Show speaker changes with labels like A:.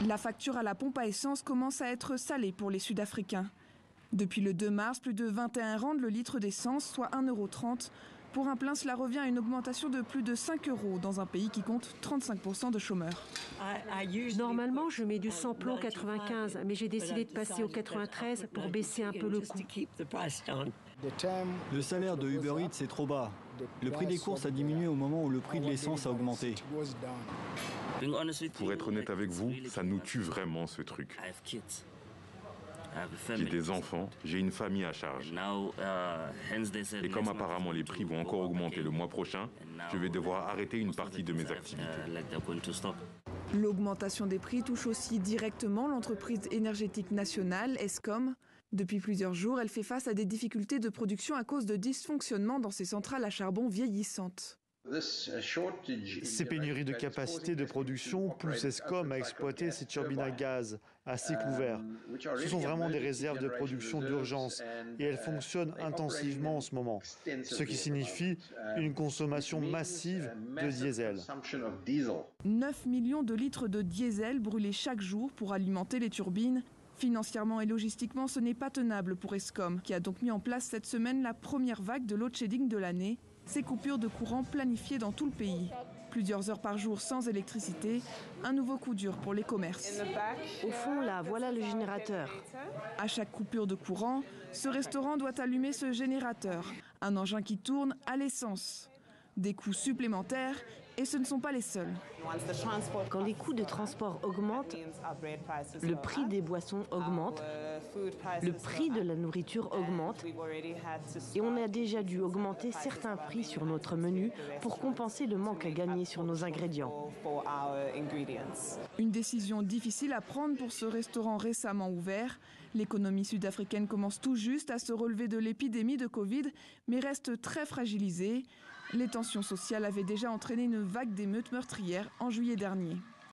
A: La facture à la pompe à essence commence à être salée pour les Sud-Africains. Depuis le 2 mars, plus de 21 rand le litre d'essence, soit 1,30 €. Pour un plein, cela revient à une augmentation de plus de 5 € dans un pays qui compte 35% de chômeurs.
B: Normalement, je mets du samplon 95, mais j'ai décidé de passer au 93 pour baisser un peu le coût.
C: Le salaire de Uber Eats est trop bas. Le prix des courses a diminué au moment où le prix de l'essence a augmenté.
D: Pour être honnête avec vous, ça nous tue vraiment ce truc. J'ai des enfants, j'ai une famille à charge. Et comme apparemment les prix vont encore augmenter le mois prochain, je vais devoir arrêter une partie de mes activités.
A: L'augmentation des prix touche aussi directement l'entreprise énergétique nationale, Eskom. Depuis plusieurs jours, elle fait face à des difficultés de production à cause de dysfonctionnements dans ses centrales à charbon vieillissantes.
E: Ces pénuries de capacité de production poussent Eskom à exploiter ses turbines à gaz assez couverts. Ce sont vraiment des réserves de production d'urgence et elles fonctionnent intensivement en ce moment, ce qui signifie une consommation massive de diesel.
A: 9 millions de litres de diesel brûlés chaque jour pour alimenter les turbines. Financièrement et logistiquement, ce n'est pas tenable pour Eskom, qui a donc mis en place cette semaine la première vague de load shedding de l'année. Ces coupures de courant planifiées dans tout le pays. Plusieurs heures par jour sans électricité, un nouveau coup dur pour les commerces.
B: Au fond, là, voilà le générateur.
A: À chaque coupure de courant, ce restaurant doit allumer ce générateur, un engin qui tourne à l'essence. Des coûts supplémentaires, et ce ne sont pas les seuls.
B: Quand les coûts de transport augmentent, le prix des boissons augmente, le prix de la nourriture augmente, et on a déjà dû augmenter certains prix sur notre menu pour compenser le manque à gagner sur nos ingrédients.
A: Une décision difficile à prendre pour ce restaurant récemment ouvert. L'économie sud-africaine commence tout juste à se relever de l'épidémie de Covid, mais reste très fragilisée. Les tensions sociales avaient déjà entraîné une vague d'émeutes meurtrières en juillet dernier.